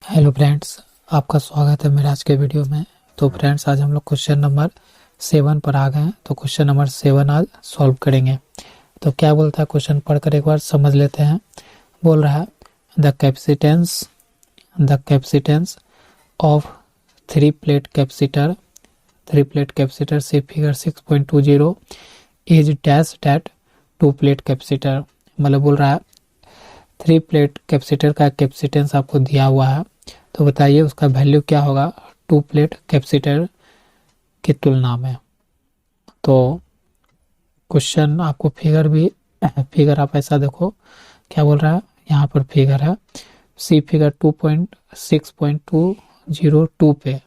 Hello friends, आपका स्वागत है मेरे आज के वीडियो में। तो फ्रेंड्स, आज हम लोग क्वेश्चन नंबर 7 पर आ गए हैं। तो क्वेश्चन नंबर 7 आज सॉल्व करेंगे। तो क्या बोलता है क्वेश्चन पढ़कर एक बार समझ लेते हैं। बोल रहा है the capacitance of three plate capacitor से figure 6.20 is dash that two plate capacitor. मतलब बोल रहा है 3 प्लेट कैपेसिटर का कैपेसिटेंस आपको दिया हुआ है, तो बताइए उसका वैल्यू क्या होगा 2 प्लेट कैपेसिटर की तुलना में। तो क्वेश्चन आपको फिगर आप ऐसा देखो, क्या बोल रहा है, यहाँ पर फिगर है सी फिगर 2.6.202 पे।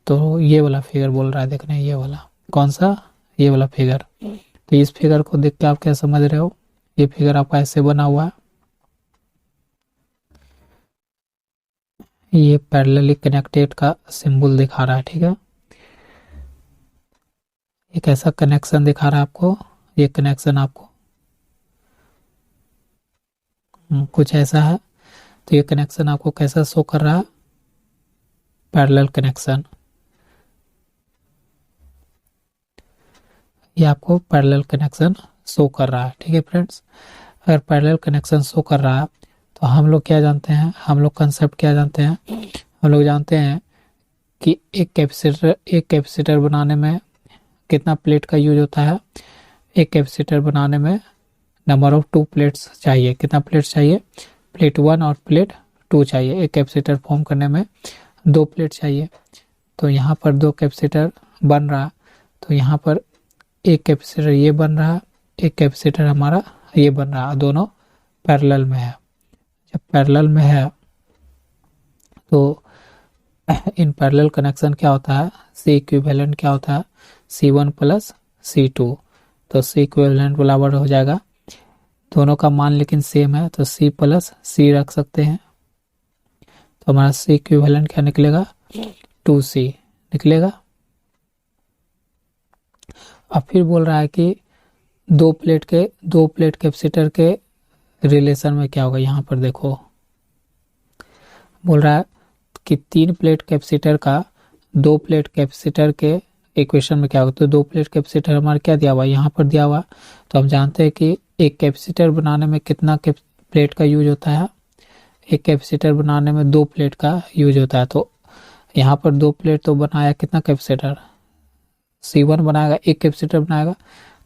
तो ये वाला फिगर बोल रहा है, देखने ये वाला कौन सा, ये वाला फिगर। तो इस फिगर को देख के आप क्या समझ रहे हो, ये फिगर आपका ऐसे बना हुआ है, ये पैरेलली कनेक्टेड का सिंबल दिखा रहा है। ठीक है, एक ऐसा कनेक्शन दिखा रहा है आपको, ये कनेक्शन आपको कुछ ऐसा है। तो ये कनेक्शन आपको कैसा शो कर रहा है, पैरेलल कनेक्शन। ये आपको पैरेलल कनेक्शन शो कर रहा है। ठीक है फ्रेंड्स, अगर पैरेलल कनेक्शन शो कर रहा है तो हम लोग क्या जानते हैं, हम लोग कंसेप्ट क्या जानते हैं, हम लोग जानते हैं कि एक कैपेसिटर बनाने में कितना प्लेट का यूज होता है। एक कैपेसिटर बनाने में नंबर ऑफ 2 प्लेट्स चाहिए। कितना प्लेट्स चाहिए, प्लेट 1 और प्लेट 2 चाहिए। एक कैपेसिटर फॉर्म करने में 2 प्लेट चाहिए। तो यहाँ पर 2 कैपेसिटर बन रहा, तो यहाँ पर एक कैपेसिटर ये बन रहा, एक कैपेसिटर हमारा ये बन रहा, दोनों पैरेलल में है। जब पैरेलल में है तो इन पैरेलल कनेक्शन क्या होता है, सी इक्विवेलेंट क्या होता है, C1 प्लस C2। तो सी इक्विवेलेंट बराबर हो जाएगा, दोनों का मान लेकिन सेम है तो C प्लस C रख सकते हैं। तो हमारा सी इक्विवेलेंट क्या निकलेगा, 2C निकलेगा। अब फिर बोल रहा है कि दो प्लेट कैपेसिटर के रिलेशन में क्या होगा। यहाँ पर देखो बोल रहा है कि 3 प्लेट कैपेसिटर का 2 प्लेट कैपेसिटर के इक्वेशन में क्या होगा। तो 2 प्लेट कैपेसिटर हमारा क्या दिया हुआ, यहाँ पर दिया हुआ। तो हम जानते हैं कि एक कैपेसिटर बनाने में कितना प्लेट का यूज होता है, एक कैपेसिटर बनाने में 2 प्लेट का यूज होता है। तो यहाँ पर 2 प्लेट तो बनाया, कितना कैपेसिटर, C1 बनाएगा, एक कैपेसिटर बनाएगा।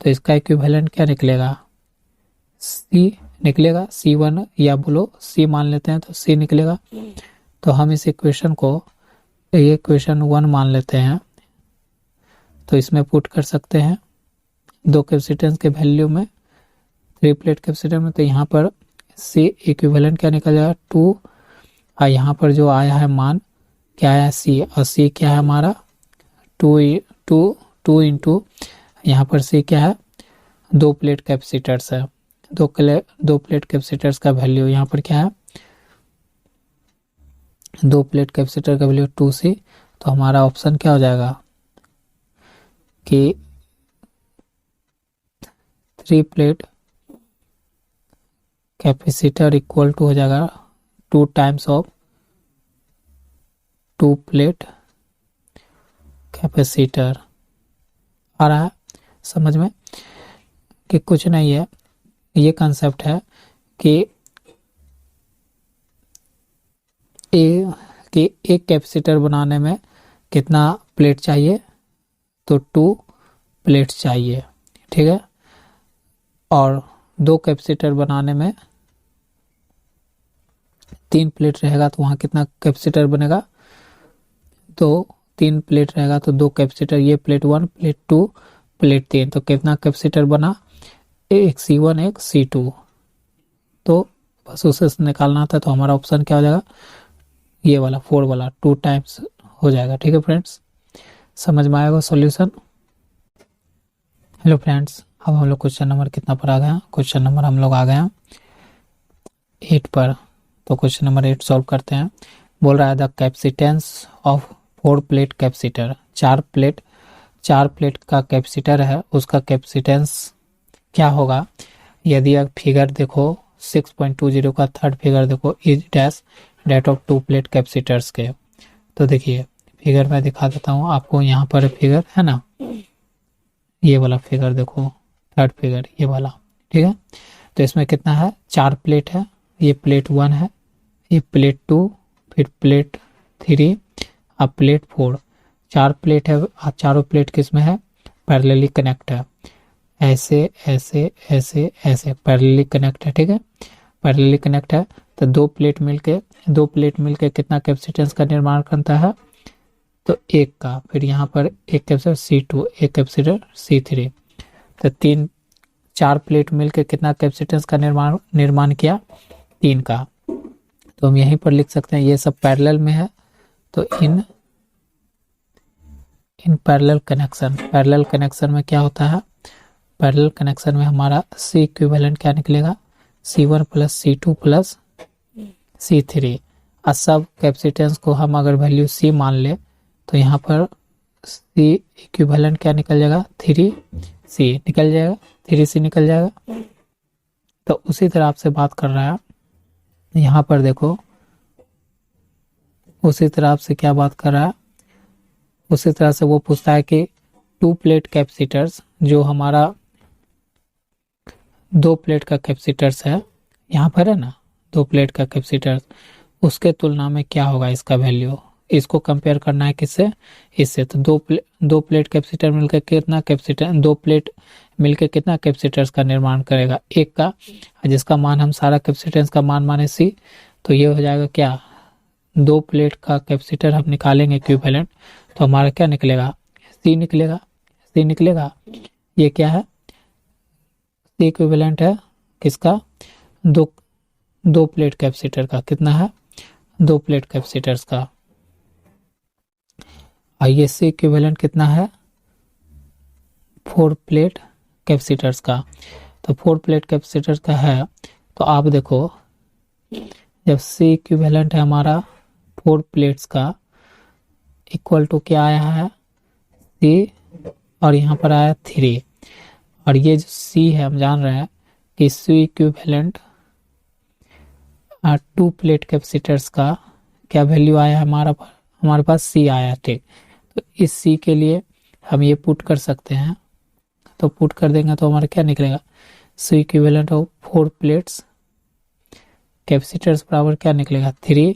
तो इसका इक्विवेलेंट क्या निकलेगा, C निकलेगा, C1 या बोलो C मान लेते हैं तो C निकलेगा। तो हम इस इक्वेशन को ये इक्वेशन 1 मान लेते हैं, तो इसमें पुट कर सकते हैं 2 कैपेसिटेंस के वैल्यू में, 3 प्लेट कैपेसिटर में। तो यहाँ पर C इक्विवेलेंट क्या निकल जाएगा 2, और यहाँ पर जो आया है मान क्या आया C, और C क्या है हमारा 2 इंटू यहाँ पर C क्या है 2 प्लेट कैपेसिटर्स है। 2 प्लेट कैपेसिटर्स का वैल्यू यहाँ पर क्या है, 2 प्लेट कैपेसिटर का वैल्यू 2C। तो हमारा ऑप्शन क्या हो जाएगा कि 3 प्लेट कैपेसिटर इक्वल टू हो जाएगा 2 टाइम्स ऑफ 2 प्लेट कैपेसिटर। आ रहा है समझ में कि कुछ नहीं है, ये कंसेप्ट है कि एक कैपेसिटर बनाने में कितना प्लेट चाहिए, तो 2 प्लेट चाहिए। ठीक है, और 2 कैपेसिटर बनाने में 3 प्लेट रहेगा, तो वहाँ कितना कैपेसिटर बनेगा, तो 3 प्लेट रहेगा तो 2 कैपेसिटर, ये प्लेट 1 प्लेट 2 प्लेट 3। तो कितना कैपेसिटर बना, एक C1 एक C2। तो बस उसे निकालना था। तो हमारा ऑप्शन क्या हो जाएगा, ये वाला 4 वाला 2 टाइम्स हो जाएगा। ठीक है फ्रेंड्स, समझ में आएगा सॉल्यूशन। हेलो फ्रेंड्स, अब हम लोग क्वेश्चन नंबर कितना पर आ गए हैं, क्वेश्चन नंबर हम लोग आ गए हैं 8 पर। तो क्वेश्चन नंबर 8 सॉल्व करते हैं। बोल रहा है the capacitance of 4 plate capacitor, 4 plate का कैपेसिटर है, उसका कैपेसिटेंस क्या होगा। यदि आप फिगर देखो 6.20 का थर्ड फिगर देखो, is dash date of two plate capacitors के। तो देखिए फिगर मैं दिखा देता हूँ आपको, यहाँ पर फिगर है ना, ये वाला फिगर देखो, थर्ड फिगर ये वाला, ठीक है। तो इसमें कितना है, 4 प्लेट है, ये प्लेट 1 है, ये प्लेट 2, फिर प्लेट 3, अब प्लेट 4, 4 प्लेट है। चारों प्लेट किसमें है, पैरेलली कनेक्ट है, ऐसे ऐसे ऐसे ऐसे पैरेलली कनेक्ट है, ठीक है, पैरेलली कनेक्ट है। तो दो प्लेट मिलके कितना कैपेसिटेंस का निर्माण करता है, तो एक का, फिर यहाँ पर एक कैपेसिटर C2, एक कैपेसिटर C3, तो 4 प्लेट मिलके कितना कैपेसिटेंस का निर्माण किया, 3 का। तो हम यहीं पर लिख सकते हैं, ये सब पैरेलल में है, तो इन पैरेलल कनेक्शन में क्या होता है, पैरेलल कनेक्शन में हमारा C इक्विवेलेंट क्या निकलेगा, C1 plus C2 plus C3। और सब कैपेसिटेंस को हम अगर वैल्यू C मान ले तो यहाँ पर C इक्विवेलेंट क्या निकल जाएगा, 3C निकल जाएगा, 3C निकल जाएगा। तो उसी तरह आपसे बात कर रहा है, यहाँ पर देखो, उसी तरह आपसे क्या बात कर रहा है, उसी तरह से वो पूछता है कि 2 प्लेट कैपेसिटर्स, जो हमारा 2 प्लेट का कैपेसिटर्स है, यहाँ पर है ना 2 प्लेट का कैपेसिटर्स, उसके तुलना में क्या होगा इसका वैल्यू, इसको कंपेयर करना है किससे, इससे। तो दो प्लेट कैपेसिटर मिलकर कितना कैपेसिटर, 2 प्लेट मिलकर कितना कैपेसिटर्स का निर्माण करेगा, एक का, जिसका मान हम सारा कैपेसिटेंस का मान माने C। तो ये हो जाएगा क्या, 2 प्लेट का कैपेसिटर हम निकालेंगे इक्विवेलेंट, तो हमारा क्या निकलेगा, C निकलेगा। ये क्या है, C इक्विवेलेंट है किसका, दो प्लेट कैपेसिटर का, कितना है, 2 प्लेट कैपेसिटर्स का। ये C इक्विवेलेंट कितना है, 4 प्लेट कैपेसिटर्स का। तो 4 प्लेट कैपेसिटर्स का है, तो आप देखो जब C इक्विवेलेंट है हमारा 4 प्लेट्स का, इक्वल टू क्या आया है, C, और यहाँ पर आया 3, और ये जो C है हम जान रहे हैं कि C इक्विवेलेंट 2 प्लेट कैपेसिटर्स का क्या वैल्यू आया है, हमारे पास C आया, ठीक। तो इस C के लिए हम ये पुट कर सकते हैं, तो पुट कर देंगे तो हमारा क्या निकलेगा, C equivalent of 4 plates capacitors बराबर क्या निकलेगा, 3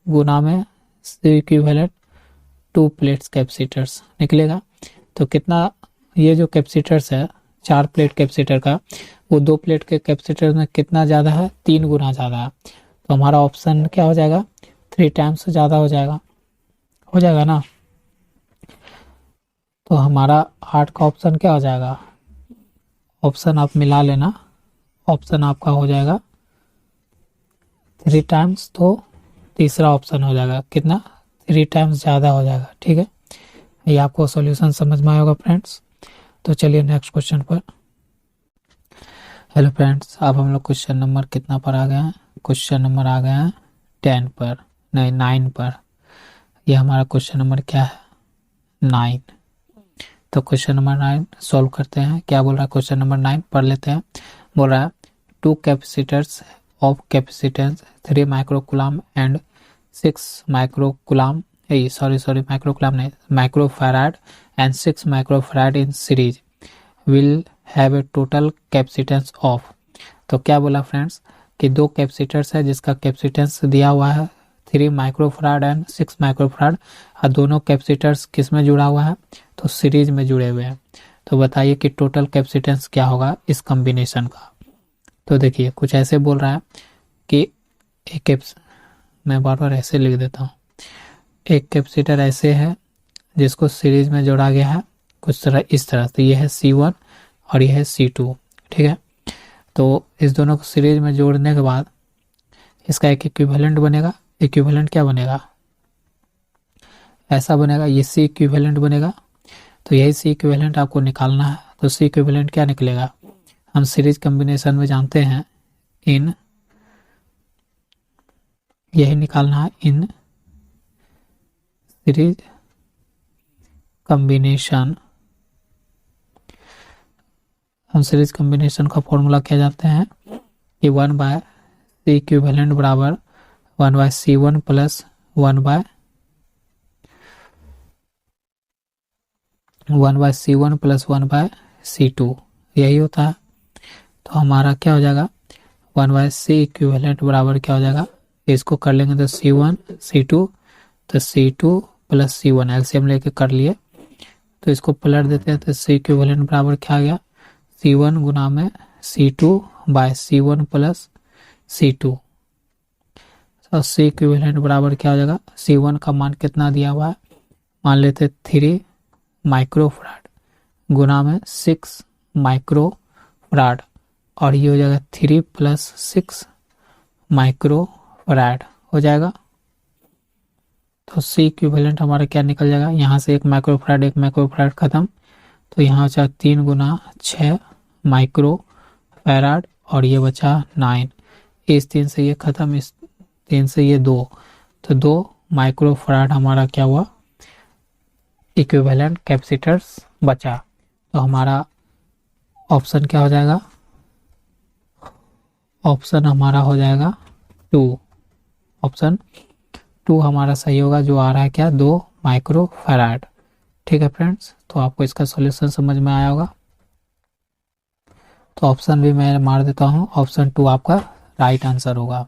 गुना में C इक्विवेलेंट 2 प्लेट्स कैपेसिटर्स निकलेगा। तो कितना, ये जो कैपेसिटर्स है 4 प्लेट कैपेसिटर का, वो 2 प्लेट के कैपेसिटर में कितना ज़्यादा है, 3 गुना ज़्यादा है। तो हमारा ऑप्शन क्या हो जाएगा, 3 टाइम्स ज़्यादा हो जाएगा ना। तो हमारा 8 का ऑप्शन क्या हो जाएगा, ऑप्शन आप मिला लेना, ऑप्शन आपका हो जाएगा 3 टाइम्स, तो तीसरा ऑप्शन हो जाएगा कितना, 3 टाइम्स ज़्यादा हो जाएगा, ठीक है। ये आपको सॉल्यूशन समझ में आएगा फ्रेंड्स। तो चलिए नेक्स्ट क्वेश्चन पर। हेलो फ्रेंड्स, अब हम लोग क्वेश्चन नंबर कितना पर आ गए हैं, क्वेश्चन नंबर आ गए हैं 10 पर, नहीं 9 पर। ये हमारा क्वेश्चन नंबर क्या है, 9। तो क्वेश्चन नंबर 9 सॉल्व करते हैं। क्या बोल रहा है क्वेश्चन नंबर 9, पढ़ लेते हैं। बोल रहा है 2 capacitors of capacitance 3 microcoulomb and 6 microcoulomb, microcoulomb नहीं, microfarad and 6 microfarad in series will have a total capacitance of. तो क्या बोला फ्रेंड्स कि 2 कैपेसिटर्स है जिसका कैपेसिटेंस दिया हुआ है 3 माइक्रोफैराड एंड 6 माइक्रोफैराड, और दोनों कैपेसिटर्स किस में जुड़ा हुआ है, तो सीरीज में जुड़े हुए हैं। तो बताइए कि टोटल कैपेसिटेंस क्या होगा इस कॉम्बिनेशन का। तो देखिए कुछ ऐसे बोल रहा है कि मैं बार बार ऐसे लिख देता हूँ, एक कैपेसिटर ऐसे है जिसको सीरीज में जोड़ा गया है कुछ तरह इस तरह से, ये है C1 और ये है C2, ठीक है। तो इस दोनों को सीरीज में जोड़ने के बाद इसका एक इक्विवेलेंट बनेगा। इक्विवेलेंट क्या बनेगा, ऐसा बनेगा, ये C इक्विवेलेंट बनेगा। तो यही C इक्विवेलेंट आपको निकालना है। तो C इक्विवेलेंट क्या निकलेगा, हम सीरीज कॉम्बिनेशन में जानते हैं इन, यही निकालना है इन सीरीज कॉम्बिनेशन। हम सीरीज कॉम्बिनेशन का फॉर्मूला क्या जानते हैं कि 1/C इक्विवेलेंट बराबर 1/C1 plus 1/C1 plus 1/C2 यही होता है। तो हमारा क्या हो जाएगा 1/C इक्विवेलेंट बराबर क्या हो जाएगा, इसको कर लेंगे तो C1 C2, तो C2 प्लस C1 एलसीएम लेके कर लिए, तो इसको पलट देते हैं तो C इक्विवेलेंट बराबर क्या आ गया C1 गुना में C2 bye C1 plus C2। तो C इक्विवेलेंट बराबर क्या हो जाएगा, C1 का मान कितना दिया हुआ है, मान लेते 3 माइक्रोफराड गुना में 6 माइक्रोफराड, और ये हो जाएगा 3 प्लस 6 माइक्रोफराड हो जाएगा। तो C इक्विवेलेंट हमारा क्या निकल जाएगा, यहाँ से 1 माइक्रोफराड खत्म, तो यहाँ बचा 3 गुना 6 माइक्रोफराड, और ये बचा 9, इस 3 से ये खत्म, इस 3 से ये 2, तो 2 माइक्रोफराड हमारा क्या हुआ इक्विवेलेंट कैपेसिटर्स बचा। तो हमारा ऑप्शन क्या हो जाएगा, ऑप्शन हमारा हो जाएगा 2, ऑप्शन 2 हमारा सही होगा, जो आ रहा है क्या 2 माइक्रोफराड। ठीक है फ्रेंड्स, तो आपको इसका सॉल्यूशन समझ में आया होगा। तो ऑप्शन भी मैं मार देता हूँ, ऑप्शन 2 आपका राइट आंसर होगा।